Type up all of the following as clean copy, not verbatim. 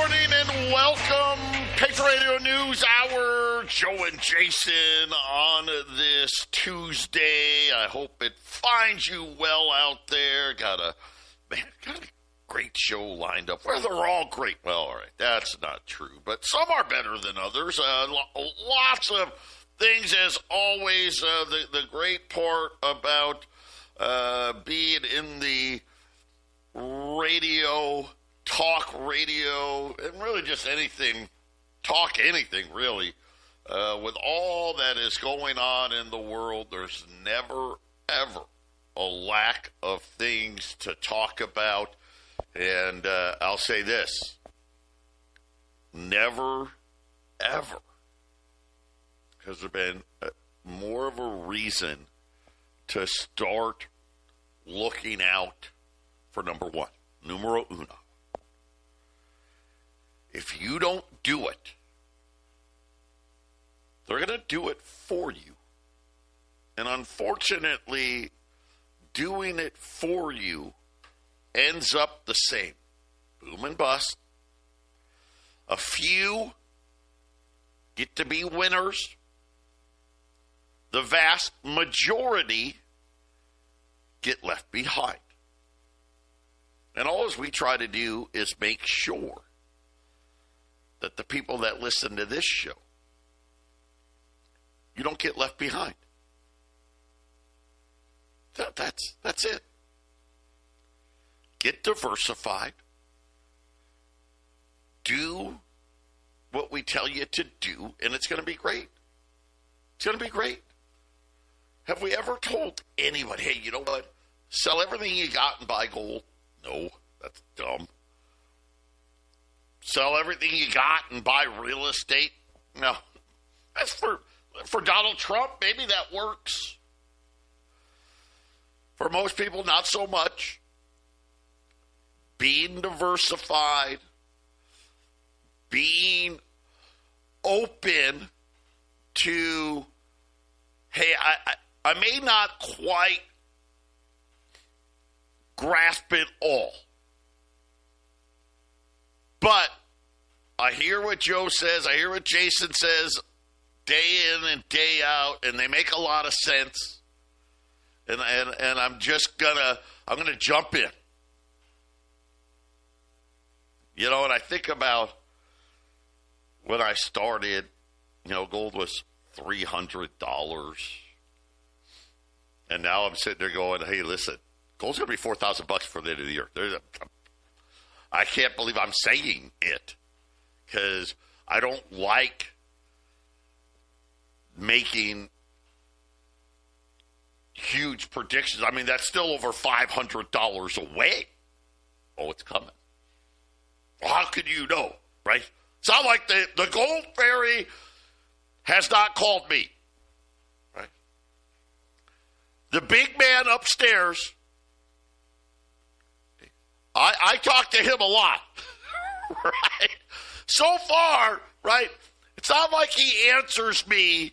morning and welcome. Patriot Radio News Hour. Joe and Jason on this Tuesday. I hope it finds you well out there. Got a great show lined up. Well, they're all great. Well, all right, that's not true, but some are better than others. Lots of things, as always. The great part about being in the talk radio, and really just anything, talk anything really, with all that is going on in the world, there's never, ever a lack of things to talk about. And I'll say this, never, ever has there been more of a reason to start looking out for number one, numero uno. If you don't do it, they're going to do it for you. And unfortunately, doing it for you ends up the same. Boom and bust. A few get to be winners. The vast majority get left behind. And all we try to do is make sure that the people that listen to this show, you don't get left behind. That's it. Get diversified. Do what we tell you to do, and it's going to be great. It's going to be great. Have we ever told anybody, hey, you know what? Sell everything you got and buy gold? No, that's dumb. Sell everything you got and buy real estate? No. That's for Donald Trump. Maybe that works. For most people, not so much. Being diversified, being open to, hey, I may not quite grasp it all, but I hear what Joe says, I hear what Jason says day in and day out, and they make a lot of sense. And I'm just gonna jump in. You know, and I think about when I started, you know, gold was $300. And now I'm sitting there going, hey, listen, gold's going to be $4,000 for the end of the year. I can't believe I'm saying it because I don't like making huge predictions. I mean, that's still over $500 away. Oh, it's coming. Well, how could you know, right? It's not like the gold fairy has not called me, right? The big man upstairs, I talk to him a lot, right? So far, right, it's not like he answers me,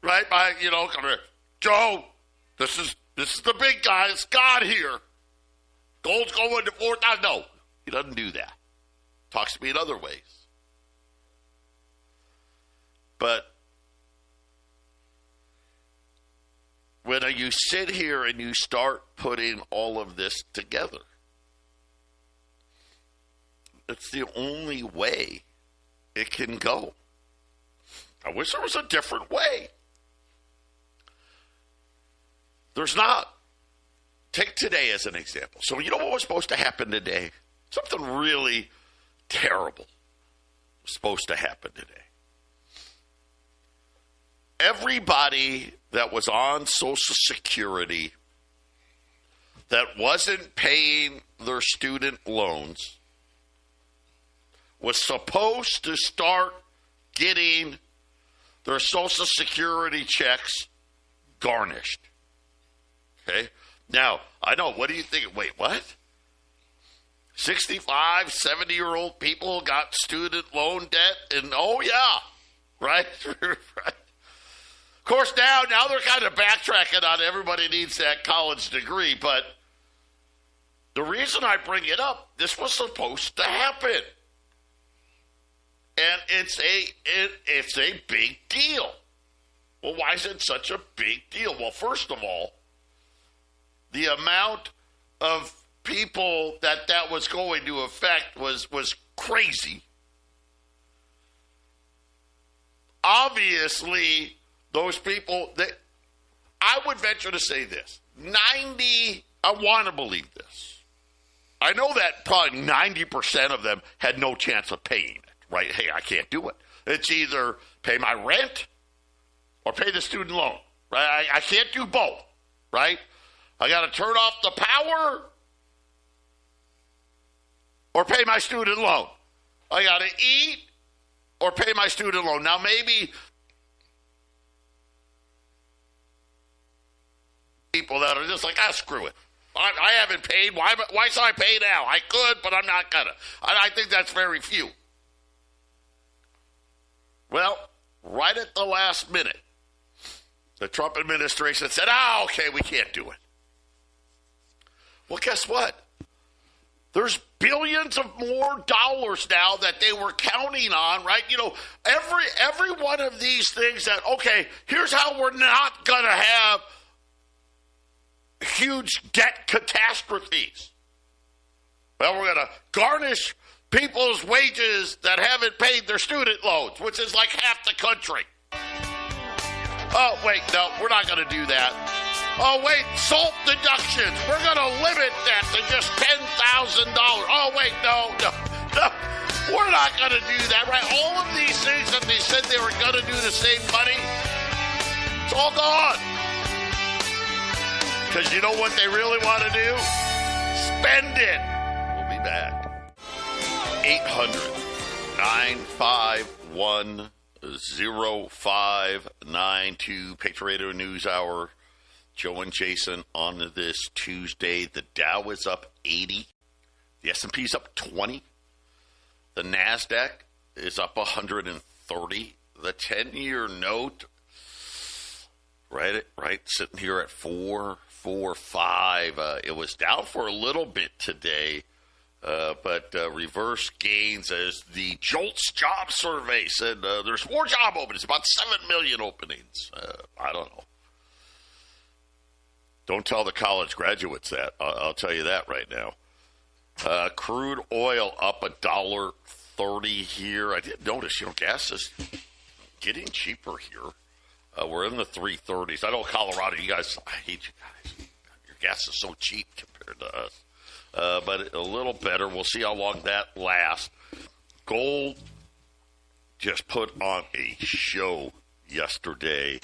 right, by, you know, come here, Joe, this is the big guy, it's God here. Gold's going to 4,000. No, he doesn't do that. Talks to me in other ways. But when you sit here and you start putting all of this together, it's the only way it can go. I wish there was a different way. There's not. Take today as an example. So you know what was supposed to happen today? Something really terrible was supposed to happen today. Everybody that was on Social Security that wasn't paying their student loans was supposed to start getting their Social Security checks garnished. Okay? Now, I know, what do you think? Wait, what? 65, 70-year-old people got student loan debt? And, oh, yeah, right? Right. Of course, now they're kind of backtracking on everybody needs that college degree, but the reason I bring it up, this was supposed to happen. And it's a big deal. Well, why is it such a big deal? Well, first of all, the amount of people that was going to affect was crazy. Obviously, those people, I would venture to say this, I want to believe this. I know that probably 90% of them had no chance of paying it, right? Hey, I can't do it. It's either pay my rent or pay the student loan, right? I can't do both, right? I got to turn off the power or pay my student loan. I got to eat or pay my student loan. Now, maybe people that are just like, screw it. I haven't paid. Why should I pay now? I could, but I'm not going to. I think that's very few. Well, right at the last minute, the Trump administration said, okay, we can't do it. Well, guess what? There's billions of more dollars now that they were counting on, right? You know, every one of these things that, okay, here's how we're not going to have huge debt catastrophes. Well, we're going to garnish people's wages that haven't paid their student loans, which is like half the country. Oh, wait, no, we're not going to do that. Oh, wait, SALT deductions. We're going to limit that to just $10,000. Oh, wait, no. We're not going to do that, right? All of these things that they said they were going to do to save money, it's all gone. Because you know what they really want to do? Spend it. We'll be back. 800-951-0592. Patriot News Hour. Joe and Jason on this Tuesday. The Dow is up 80. The S&P's up 20. The NASDAQ is up 130. The 10-year note, right, sitting here at 4.45. It was down for a little bit today, but reverse gains as the JOLTS job survey said there's more job openings, about 7 million openings. I don't know. Don't tell the college graduates that. I'll tell you that right now. Crude oil up $1.30 here. I did notice, gas is getting cheaper here. We're in the 330s. I know Colorado, you guys, I hate you guys. Your gas is so cheap compared to us. But a little better. We'll see how long that lasts. Gold just put on a show yesterday.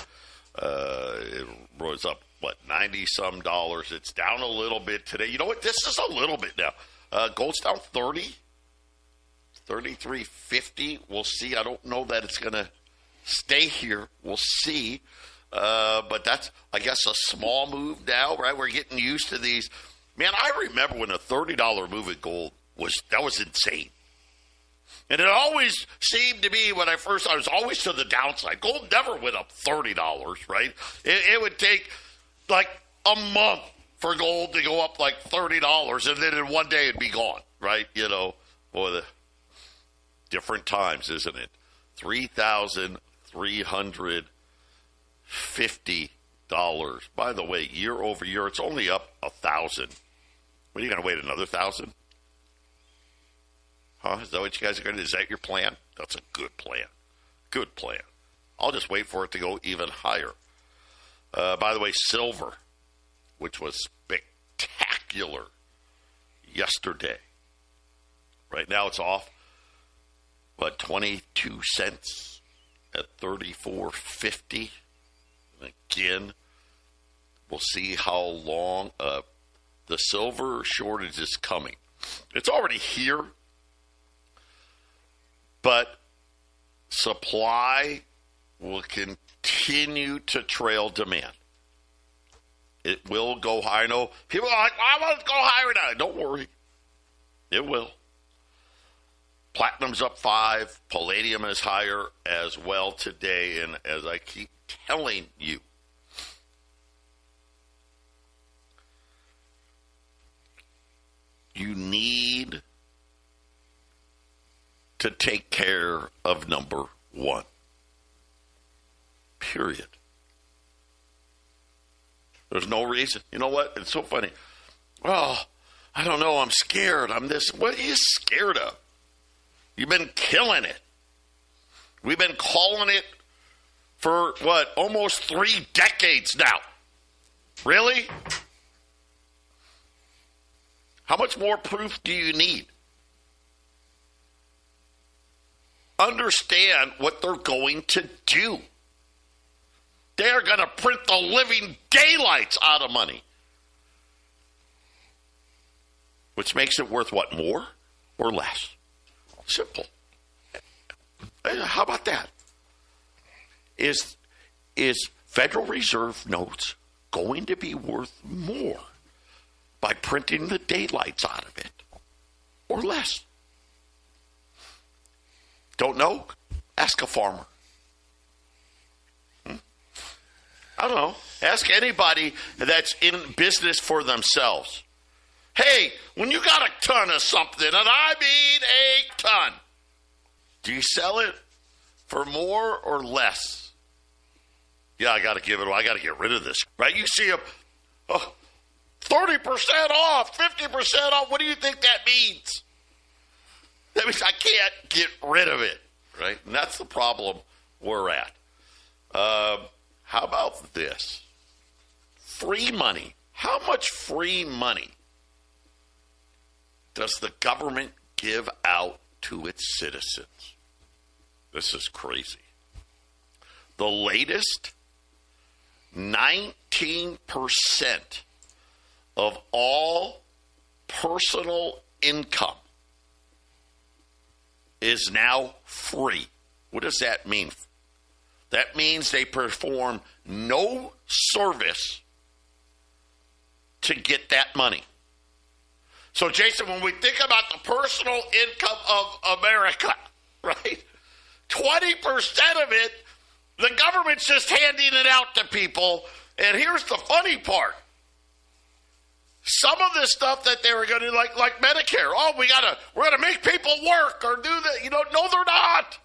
It rose up, $90-some? It's down a little bit today. You know what? This is a little bit now. Gold's down 30, 33.50. We'll see. I don't know that it's going to stay here. We'll see. But that's, I guess, a small move now, right? We're getting used to these. Man, I remember when a $30 move in gold was insane. And it always seemed to be, when I was always to the downside. Gold never went up $30, right? It would take like a month for gold to go up like $30, and then in one day it'd be gone, right? Boy, the different times, isn't it? $3,350. By the way, year over year, it's only up 1,000. What, are you going to wait another 1,000? Huh? Is that what you guys are going to do? Is that your plan? That's a good plan. Good plan. I'll just wait for it to go even higher. By the way, silver, which was spectacular yesterday. Right now it's off, 22 cents at $34.50. Again, we'll see how long the silver shortage is coming. It's already here, but supply will continue to trail demand. It will go high. I know people are like, I want to go higher now. Don't worry. It will. Platinum's up 5. Palladium is higher as well today. And as I keep telling you, you need to take care of number one. Period. There's no reason. You know what? It's so funny. Well, I don't know. I'm scared. I'm this. What are you scared of? You've been killing it. We've been calling it for, almost 3 decades now. Really? How much more proof do you need? Understand what they're going to do. They're going to print the living daylights out of money. Which makes it worth what, more or less? Simple. How about that? Is Federal Reserve notes going to be worth more by printing the daylights out of it or less? Don't know? Ask a farmer. I don't know. Ask anybody that's in business for themselves. Hey, when you got a ton of something, and I mean a ton, do you sell it for more or less? Yeah, I got to get rid of this. Right? You see 30% off, 50% off. What do you think that means? That means I can't get rid of it. Right? And that's the problem we're at. How about this? Free money. How much free money does the government give out to its citizens? This is crazy. The latest, 19% of all personal income is now free. What does that mean? That means they perform no service to get that money. So, Jason, when we think about the personal income of America, right, 20% of it, the government's just handing it out to people. And here's the funny part. Some of the stuff that they were going to do, like Medicare, we're going to make people work or do that. No, they're not.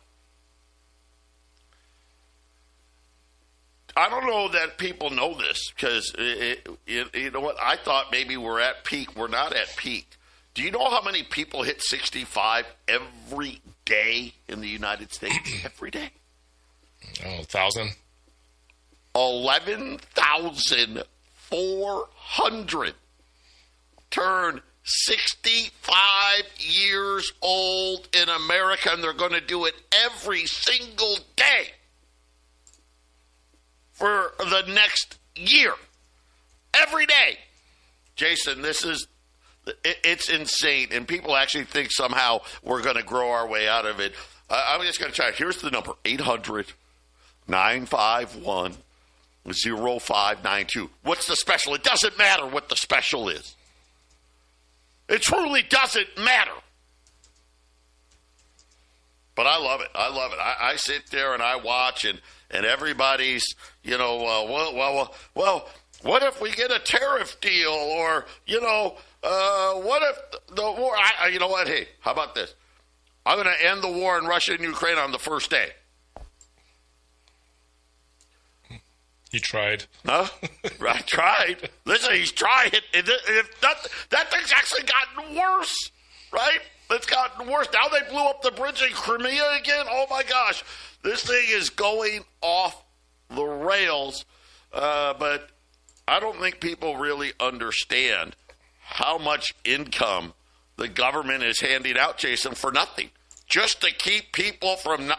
I don't know that people know this because, you know what, I thought maybe we're at peak. We're not at peak. Do you know how many people hit 65 every day in the United States? Every day? 1,000. 11,400 turn 65 years old in America, and they're going to do it every single day for the next year. Every day. Jason, it's insane. And people actually think somehow we're going to grow our way out of it. I'm just going to try. Here's the number, 800-951-0592. What's the special? It doesn't matter what the special is. It truly doesn't matter. But I love it. I sit there and I watch, and everybody's, well, what if we get a tariff deal? Or, what if the war, you know what? Hey, how about this? I'm going to end the war in Russia and Ukraine on the first day. He tried. Huh? I tried. Listen, he's trying. That thing's actually gotten worse, right? It's gotten worse. Now they blew up the bridge in Crimea again. Oh, my gosh. This thing is going off the rails. But I don't think people really understand how much income the government is handing out, Jason, for nothing. Just to keep people from,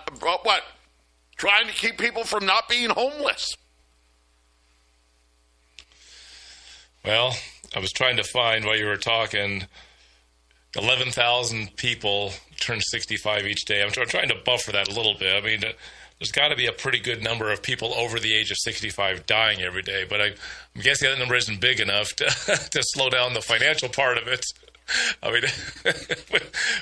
trying to keep people from not being homeless. Well, I was trying to find while you were talking, 11,000 people turn 65 each day. I'm trying to buffer that a little bit. I mean, there's got to be a pretty good number of people over the age of 65 dying every day, but I'm guessing that number isn't big enough to slow down the financial part of it. I mean,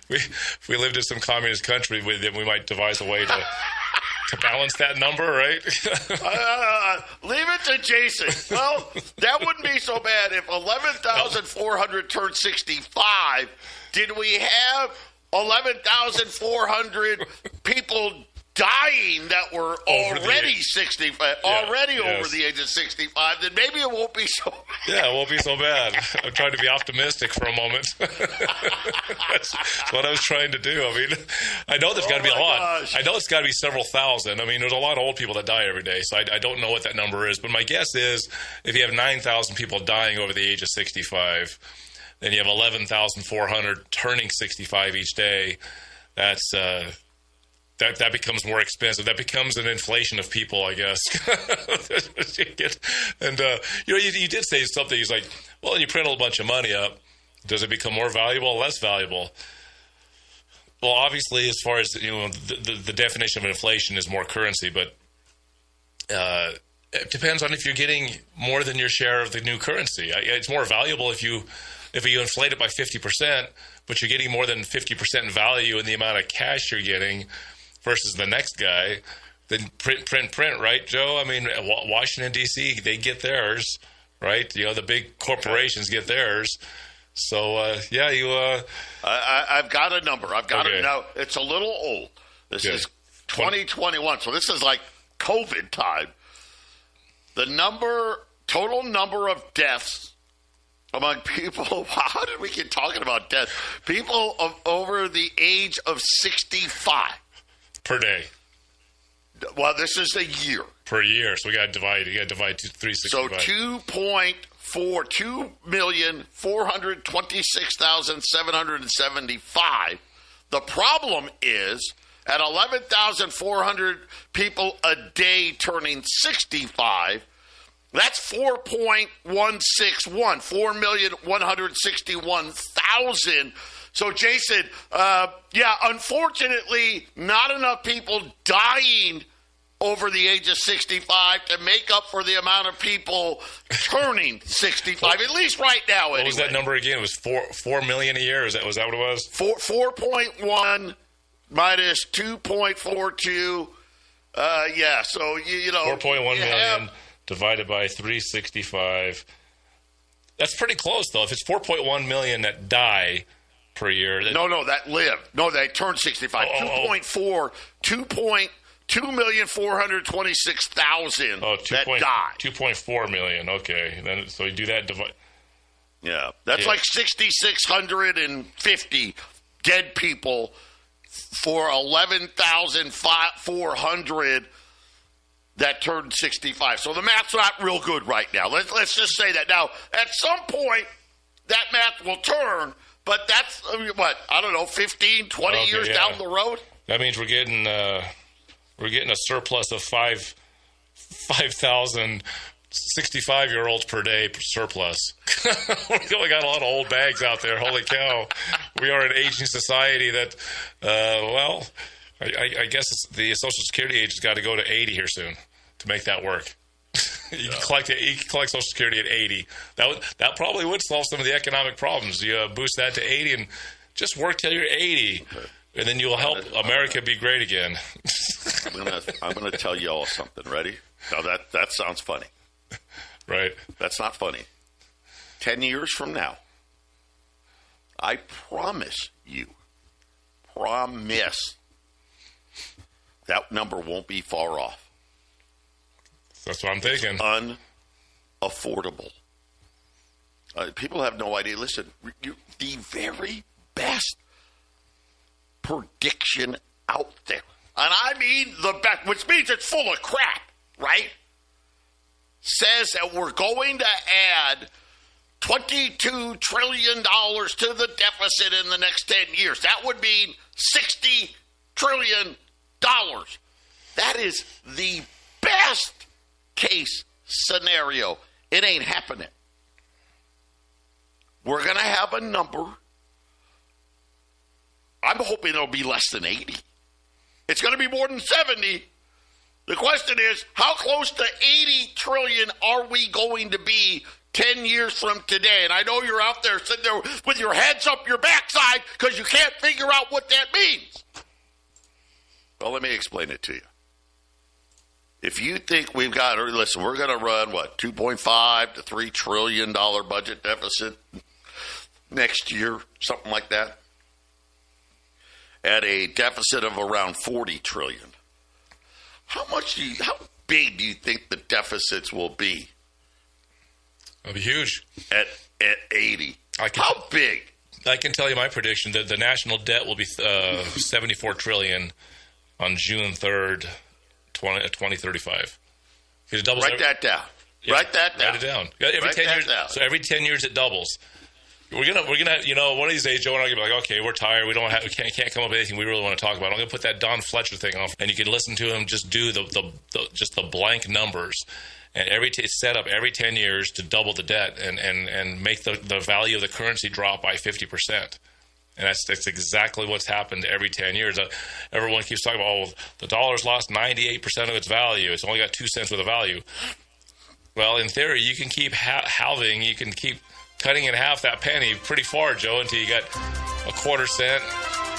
if we lived in some communist country, then we might devise a way to balance that number, right? Leave it to Jason. Well, that wouldn't be so bad if 11,400 turned 65. Did we have 11,400 people dying that were already 65, already over the age of 65, then maybe it won't be so bad. Yeah, it won't be so bad. I'm trying to be optimistic for a moment. That's what I was trying to do. I mean, I know there's got to be a lot. Gosh. I know it's got to be several thousand. I mean, there's a lot of old people that die every day, so I don't know what that number is. But my guess is if you have 9,000 people dying over the age of 65, then you have 11,400 turning 65 each day. That's that becomes more expensive. That becomes an inflation of people, I guess. And you did say something. He's like, well, you print a bunch of money up. Does it become more valuable or less valuable? Well, obviously, as far as the definition of inflation is more currency, but it depends on if you're getting more than your share of the new currency. It's more valuable if you inflate it by 50%, but you're getting more than 50% value in the amount of cash you're getting versus the next guy. Then print, right, Joe? I mean, Washington, D.C., they get theirs, right? The big corporations get theirs. So, I've got a number. I've got it now. It's a little old. This is 2021, so this is like COVID time. The total number of deaths among people, how did we get talking about death? People over the age of 65. Per day. Well, this is a year. Per year. So we got to divide. You got to divide 365. So 2,426,775. The problem is at 11,400 people a day turning 65, that's 4.161, 4,161,000. So, Jason, unfortunately, not enough people dying over the age of 65 to make up for the amount of people turning 65, at least right now, anyway. What was that number again? It was 4 million a year? Was that what it was? 4.1 minus 2.42. So, 4.1 million divided by 365. That's pretty close, though. If it's 4.1 million that die per year. No, that live. No, they turned 65. 2,426,000 that died. 2.4 million. Okay. Then so you do that divide. Yeah. That's like 6,650 dead people for 11,400 that turned 65. So the math's not real good right now. Let's just say that. Now, at some point, that math will turn, but that's, 15, 20 years down the road? That means we're getting a surplus of 5,000 65-year-olds per day surplus. We only got a lot of old bags out there. Holy cow. We are an aging society that, I guess the Social Security age has got to go to 80 here soon to make that work. You can collect Social Security at 80. That probably would solve some of the economic problems. You boost that to 80 and just work till you're 80. And then you'll help America be great again. I'm gonna tell you all something. Ready? Now that sounds funny. Right. That's not funny. 10 years from now, I promise you, that number won't be far off. That's what I'm thinking. It's unaffordable. People have no idea. Listen, the very best prediction out there, and I mean the best, which means it's full of crap, right? Says that we're going to add $22 trillion to the deficit in the next 10 years. That would mean $60 trillion. That is the best case scenario. It ain't happening. We're going to have a number. I'm hoping it'll be less than 80. It's going to be more than 70. The question is, how close to 80 trillion are we going to be 10 years from today? And I know you're out there sitting there with your heads up your backside because you can't figure out what that means. Well, let me explain it to you. If you think we're going to run, $2.5 to $3 trillion budget deficit next year, something like that. at a deficit of around $40 trillion. How big do you think the deficits will be? It'll be huge. At 80. How big? I can tell you my prediction that the national debt will be $74 trillion on June 3rd, 2035. Write that down. Yeah, write that down. Write it down. Every 10 years. So every 10 years it doubles. We're gonna one of these days Joe and I are gonna be like, okay, we're tired, we can't come up with anything we really want to talk about. I'm gonna put that Don Fletcher thing off, and you can listen to him just do the blank numbers, and it's set up every 10 years to double the debt and make the value of the currency drop by 50%. And that's exactly what's happened every 10 years. Everyone keeps talking about, the dollar's lost 98% of its value. It's only got 2 cents worth of value. Well, in theory, you can keep halving. You can keep cutting in half that penny pretty far, Joe, until you got a quarter cent,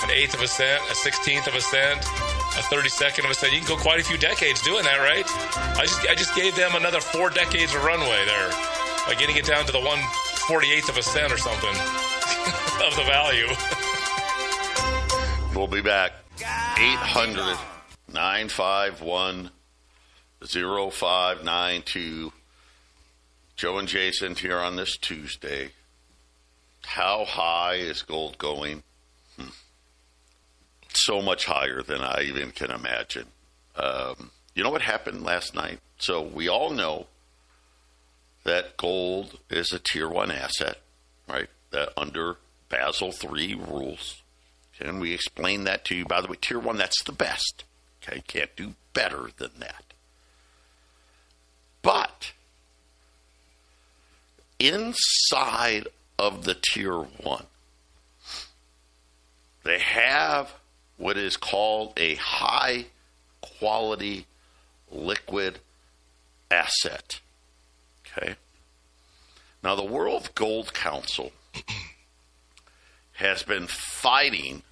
an eighth of a cent, a 16th of a cent, a 32nd of a cent. You can go quite a few decades doing that, right? I just gave them another 4 decades of runway there by getting it down to the 1/48th of a cent or something of the value. We'll be back. 800-951-0592. Joe and Jason here on this Tuesday. How high is gold going? So much higher than I even can imagine. You know what happened last night? So we all know that gold is a Tier 1 asset, right? That under Basel III rules. And we explained that to you. By the way, Tier 1, that's the best. Okay, can't do better than that. But inside of the Tier 1, they have what is called a high-quality liquid asset. Okay? Now, the World Gold Council has been fighting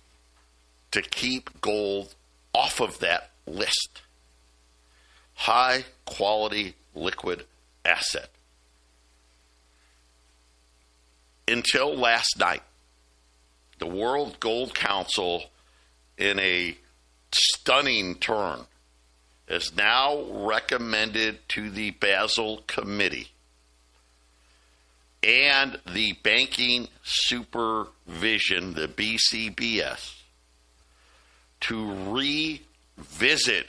to keep gold off of that list. High-quality liquid asset. Until last night, the World Gold Council, in a stunning turn, has now recommended to the Basel Committee and the Banking Supervision, the BCBS, to revisit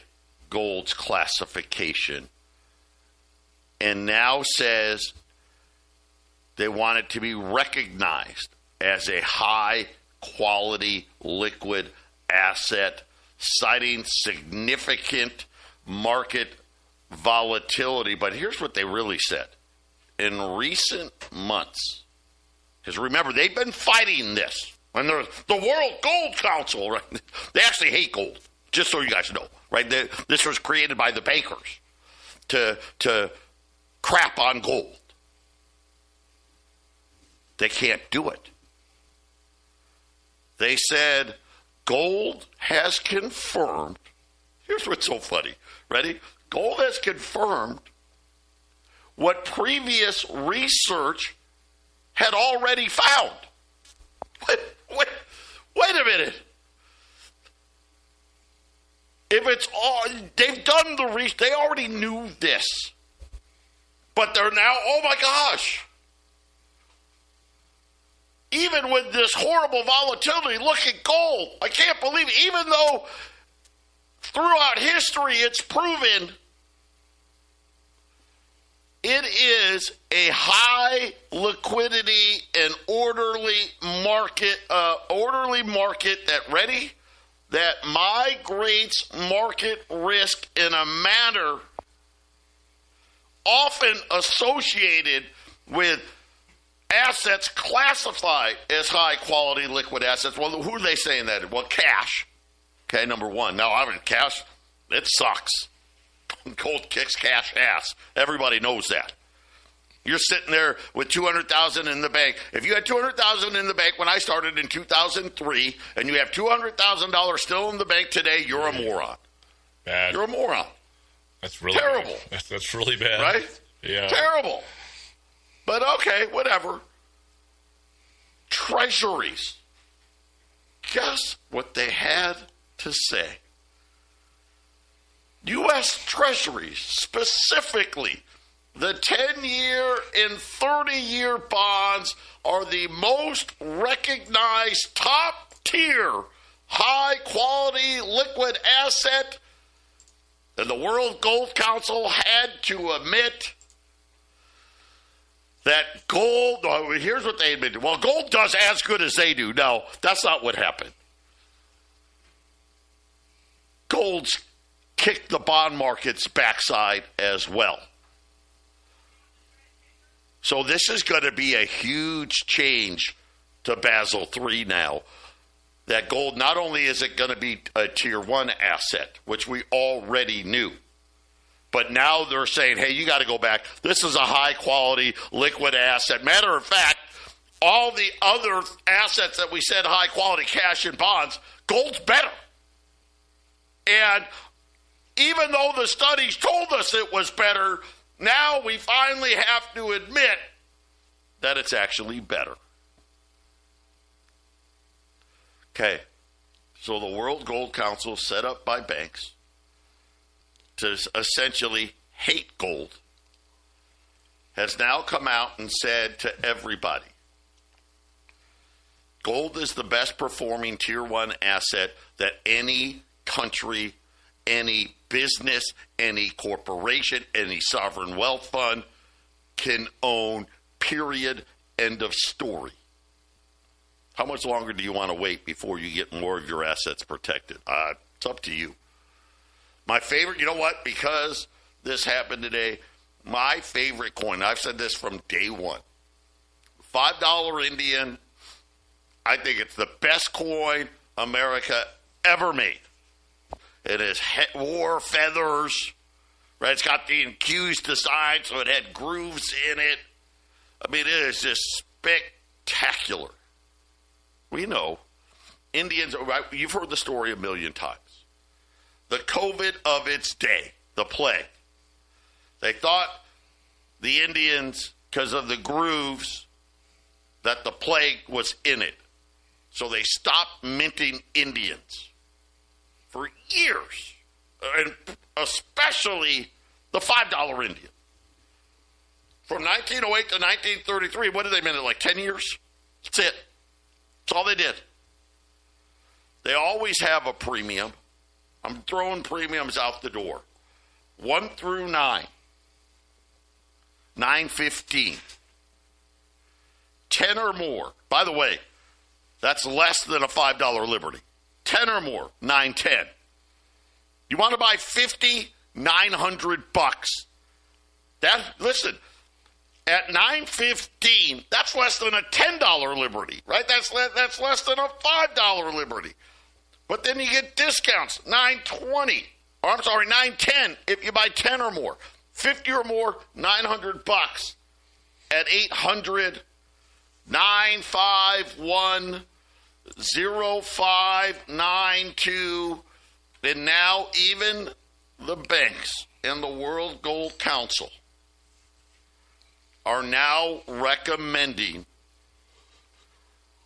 gold's classification, and now says they want it to be recognized as a high-quality liquid asset, citing significant market volatility. But here's what they really said. In recent months, because remember, they've been fighting this. And the World Gold Council, right? They actually hate gold, just so you guys know, right? This was created by the bankers to crap on gold. They can't do it. They said gold has confirmed. Here's what's so funny. Ready? Gold has confirmed what previous research had already found. Wait a minute. If it's all, they've done the research, they already knew this. But they're now, oh my gosh. Even with this horrible volatility, look at gold. I can't believe it. Even though throughout history it's proven it is a high liquidity and orderly market that migrates market risk in a manner often associated with assets classified as high-quality liquid assets. Well, who are they saying that? Well, cash. Okay, number one. Now, cash, it sucks. Gold kicks cash ass. Everybody knows that. You're sitting there with $200,000 in the bank. If you had $200,000 in the bank when I started in 2003, and you have $200,000 still in the bank today, you're a moron. Bad. You're a moron. That's really terrible. That's really bad. Right? Yeah. Terrible. But okay, whatever. Treasuries. guess what they had to say? U.S. Treasuries, specifically, the 10-year and 30-year bonds are the most recognized top-tier, high-quality liquid asset. And the World Gold Council had to admit that gold, here's what they admitted. Well, gold does as good as they do. No, that's not what happened. Gold's kicked the bond market's backside as well. So this is going to be a huge change to Basel III now. That gold, not only is it going to be a tier 1 asset, which we already knew, but now they're saying, hey, you got to go back. This is a high-quality liquid asset. Matter of fact, all the other assets that we said high-quality cash and bonds, gold's better. And even though the studies told us it was better, now we finally have to admit that it's actually better. Okay, so the World Gold Council, set up by banks to essentially hate gold, has now come out and said to everybody, gold is the best performing tier 1 asset that any country, any business, any corporation, any sovereign wealth fund can own, period, end of story. How much longer do you want to wait before you get more of your assets protected? It's up to you. My favorite, you know what? Because this happened today, my favorite coin, I've said this from day one, $5 Indian, I think it's the best coin America ever made. It has war feathers, right? It's got the accused design, so it had grooves in it. I mean, it is just spectacular. We know Indians, right? You've heard the story a million times. The COVID of its day, the plague. They thought the Indians, because of the grooves, that the plague was in it. So they stopped minting Indians for years, and especially the $5 Indian. From 1908 to 1933, what did they mint it, like 10 years? That's it. That's all they did. They always have a premium. I'm throwing premiums out the door. 1 through 9. 9.15. 10 or more. By the way, that's less than a $5 Liberty. 10 or more, 9.10. You want to buy 50, $900. Listen, at 9.15, that's less than a $10 Liberty, right? That's less than a $5 Liberty. But then you get discounts, 9.20. Or I'm sorry, 9.10 if you buy 10 or more. 50 or more, $900 at 800-951-0592. And now even the banks and the World Gold Council are now recommending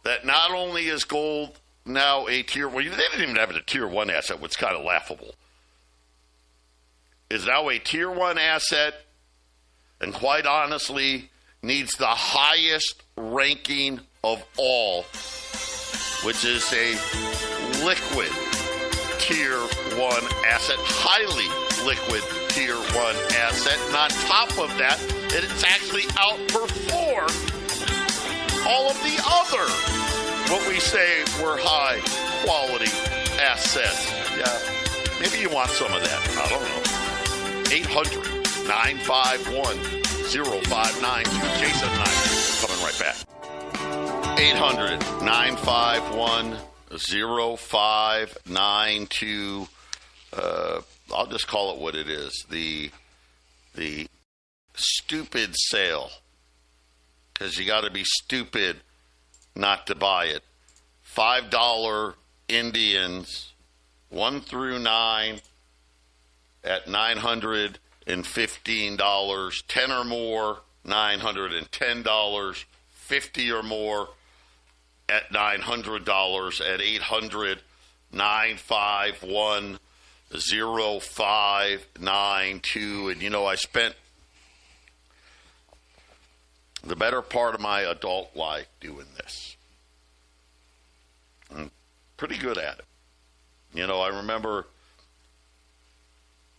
that not only is gold now a tier, well, they didn't even have it a tier 1 asset, which is kind of laughable, is now a tier 1 asset, and quite honestly needs the highest ranking of all, which is a liquid tier 1 asset, highly liquid tier 1 asset. And on top of that, it's actually outperformed all of the other, what we say were high quality assets. Yeah, maybe you want some of that. I don't know. 800-951-0592. Jason and I coming right back. 800-951-0592. I'll just call it what it is. The stupid sale. Because you got to be stupid not to buy it. $5 Indians, 1 through 9 at $915. 10 or more, $910. 50 or more at $900 at 800-951-0592. And, I spent the better part of my adult life doing this. I'm pretty good at it. I remember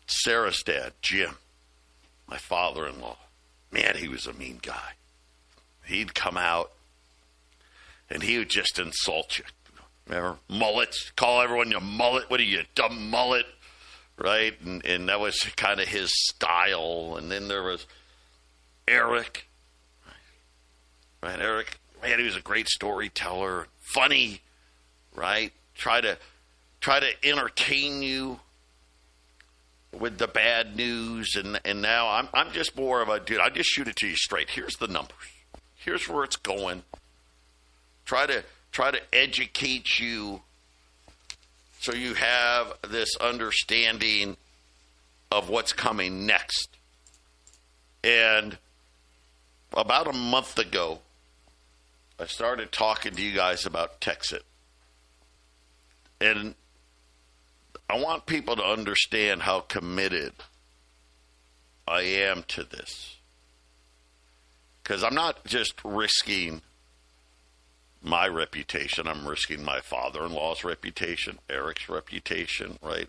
Sarah's dad, Jim, my father-in-law. Man, he was a mean guy. He'd come out, and he would just insult you. Remember? Mullets. Call everyone your mullet. What are you, dumb mullet? Right? And that was kind of his style. And then there was Eric. Right? Eric, man, he was a great storyteller. Funny, right? Try to entertain you with the bad news. And now I'm just more of a dude. I just shoot it to you straight. Here's the numbers. Here's where it's going. Try to educate you so you have this understanding of what's coming next. And about a month ago, I started talking to you guys about KXXT. And I want people to understand how committed I am to this. Because I'm not just risking my reputation. I'm risking my father-in-law's reputation, Eric's reputation, right?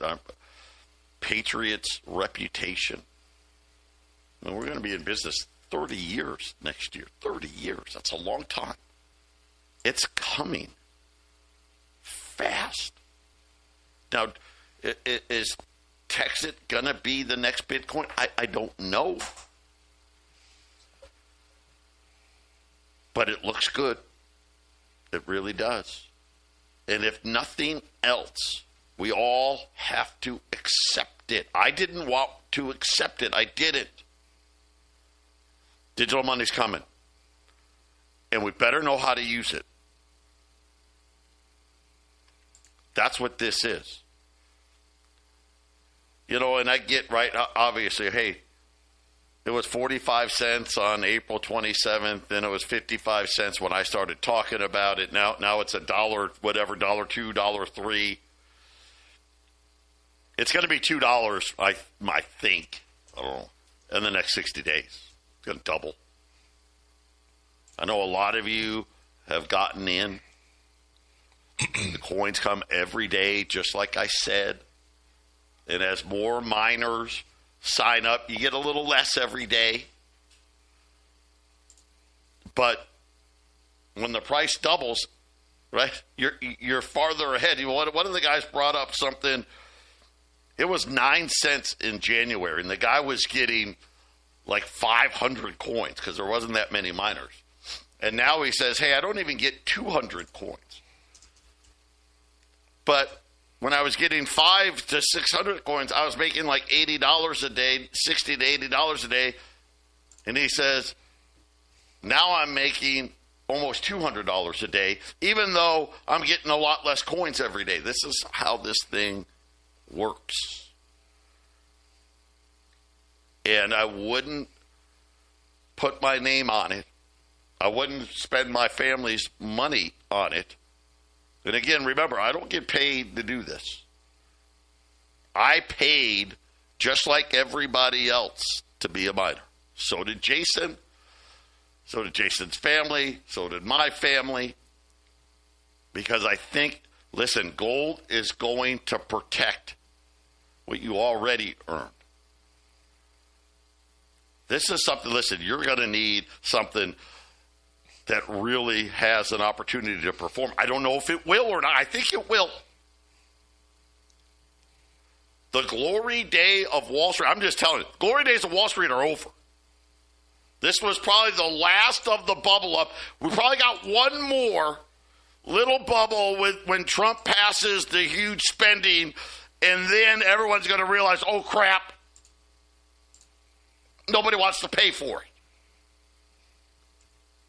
Patriot's reputation. I mean, we're going to be in business 30 years next year. 30 years. That's a long time. It's coming fast. Now, is KXXT going to be the next Bitcoin? I don't know. But it looks good. It really does. And if nothing else, we all have to accept it. I didn't want to accept it. I didn't. Digital money's coming. And we better know how to use it. That's what this is. And I get, right, obviously, hey, it was 45 cents on April 27th, then it was 55 cents when I started talking about it. Now it's $1, whatever, $2, $3. It's going to be $2, I think, I don't know, in the next 60 days. It's going to double. I know a lot of you have gotten in. The coins come every day, just like I said. And as more miners sign up, you get a little less every day. But when the price doubles, right, you're farther ahead. One of the guys brought up something. It was 9 cents in January, and the guy was getting like 500 coins because there wasn't that many miners. And now he says, hey, I don't even get 200 coins. But when I was getting 500 to 600 coins, I was making like $80 a day, $60 to $80 a day. And he says, now I'm making almost $200 a day, even though I'm getting a lot less coins every day. This is how this thing works. And I wouldn't put my name on it. I wouldn't spend my family's money on it. And again, remember, I don't get paid to do this. I paid just like everybody else to be a miner. So did Jason. So did Jason's family. So did my family. Because I think, listen, gold is going to protect what you already earned. This is something, listen, you're going to need something that really has an opportunity to perform. I don't know if it will or not. I think it will. The glory day of Wall Street, I'm just telling you, glory days of Wall Street are over. This was probably the last of the bubble up. We probably got one more little bubble with when Trump passes the huge spending, and then everyone's going to realize, oh, crap, nobody wants to pay for it.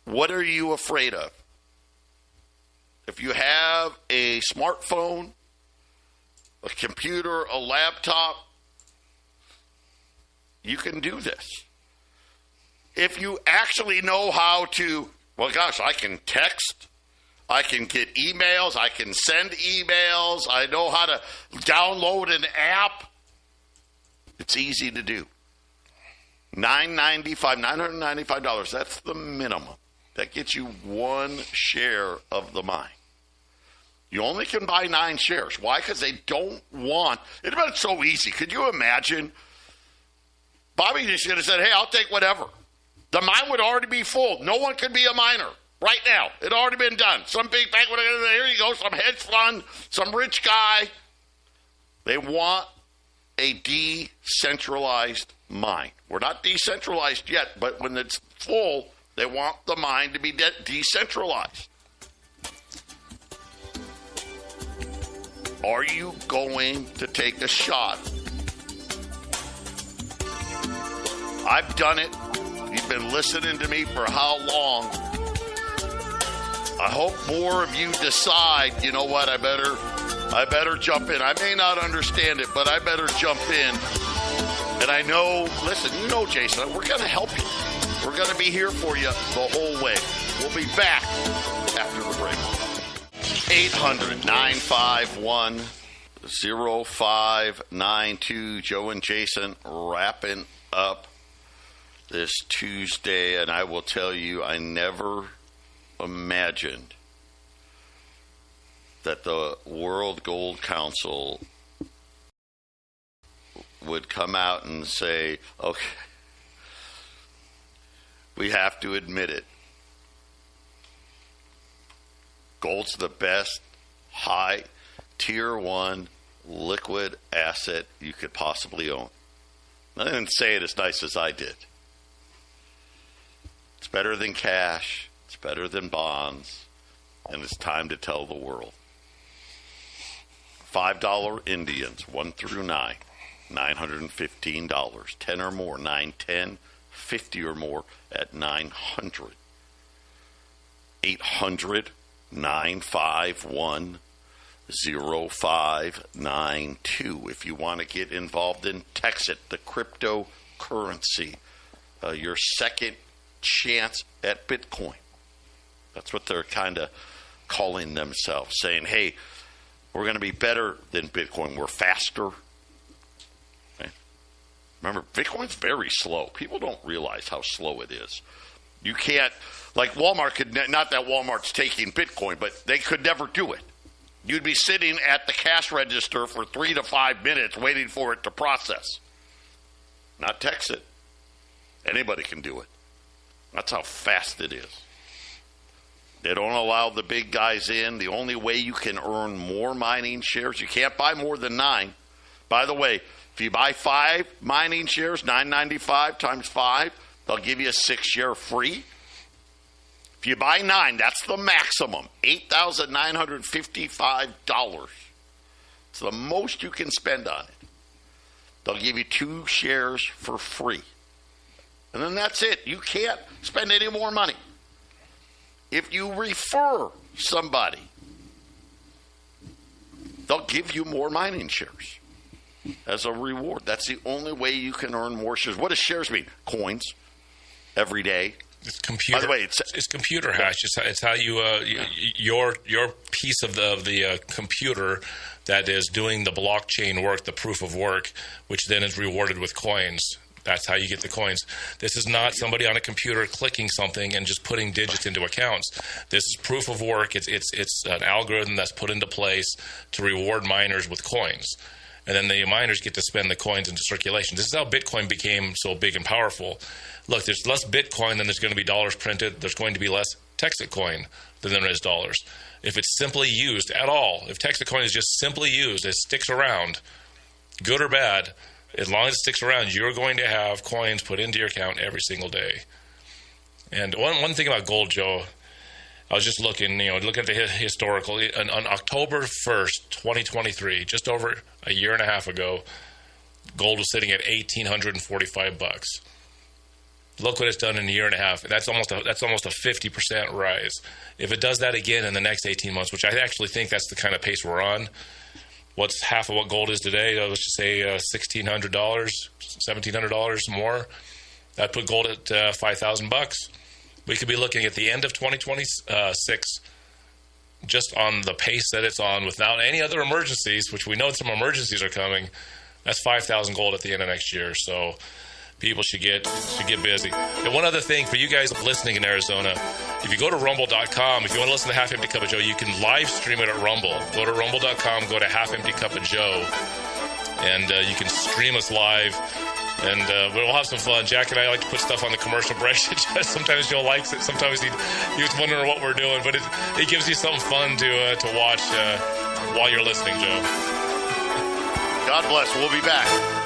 What are you afraid of? If you have a smartphone, a computer, a laptop, you can do this. If you actually know how to, well, gosh, I can text, I can get emails. I can send emails. I know how to download an app. It's easy to do. $995. That's the minimum. That gets you one share of the mine. You only can buy 9 shares. Why? Because they don't want. It'd have been so easy. Could you imagine? Bobby just should have said, hey, I'll take whatever. The mine would already be full. No one could be a miner right now. It had already been done. Some big bank would have, here you go, some hedge fund, some rich guy. They want a decentralized mine. We're not decentralized yet, but when it's full, they want the mine to be decentralized. Are you going to take a shot? I've done it. You've been listening to me for how long? I hope more of you decide, you know what, I better jump in. I may not understand it, but I better jump in. And I know, listen, you know, Jason, we're going to help you. We're going to be here for you the whole way. We'll be back after the break. 800-951-0592. Joe and Jason wrapping up this Tuesday, and I will tell you, I never imagined that the World Gold Council would come out and say, okay, we have to admit it. Gold's the best high tier 1 liquid asset you could possibly own. I didn't say it as nice as I did. It's better than cash. It's better than bonds. And it's time to tell the world. $5 Indians, 1 through 9, $915. 10 or more, 910. 50 or more at 900. 800-951-0592. If you want to get involved in Texit, the cryptocurrency, your second chance at Bitcoin. That's what they're kind of calling themselves, saying, hey, we're going to be better than Bitcoin. We're faster. Okay. Remember, Bitcoin's very slow. People don't realize how slow it is. You can't, like Walmart could, not that Walmart's taking Bitcoin, but they could never do it. You'd be sitting at the cash register for 3 to 5 minutes waiting for it to process. Not Texit. Anybody can do it. That's how fast it is. They don't allow the big guys in. The only way you can earn more mining shares, you can't buy more than 9. By the way, if you buy 5 mining shares, $9.95 times 5, they'll give you a 6 share free. If you buy 9, that's the maximum, $8,955. It's the most you can spend on it. They'll give you 2 shares for free. And then that's it. You can't spend any more money. If you refer somebody, they'll give you more mining shares as a reward. That's the only way you can earn more shares. What does shares mean? Coins every day. It's computer. By the way, it's computer hash. It's how you your piece of the computer that is doing the blockchain work, the proof of work, which then is rewarded with coins. That's how you get the coins. This is not somebody on a computer clicking something and just putting digits into accounts. This is proof of work. It's an algorithm that's put into place to reward miners with coins. And then the miners get to spend the coins into circulation. This is how Bitcoin became so big and powerful. Look, there's less Bitcoin than there's going to be dollars printed. There's going to be less Texit coin than there is dollars. If it's simply used at all, if Texit coin is just simply used, it sticks around, good or bad, as long as it sticks around, you're going to have coins put into your account every single day. And one thing about gold, Joe, I was just looking at the historical. On October 1st, 2023, just over a year and a half ago, gold was sitting at $1,845. Look what it's done in a year and a half. That's almost a 50% rise. If it does that again in the next 18 months, which I actually think that's the kind of pace we're on, what's half of what gold is today? Let's just say $1,600, $1,700 more. That put gold at $5,000. We could be looking at the end of 2026 just on the pace that it's on without any other emergencies, which we know some emergencies are coming, that's 5,000 gold at the end of next year. So people should get busy. And one other thing for you guys listening in Arizona, if you go to rumble.com, if you want to listen to Half Empty Cup of Joe, you can live stream it at Rumble. Go to rumble.com, go to Half Empty Cup of Joe, and you can stream us live. And we'll have some fun. Jack and I like to put stuff on the commercial break. Sometimes Joe likes it. Sometimes he was wondering what we're doing. But it gives you something fun to watch while you're listening, Joe. God bless. We'll be back.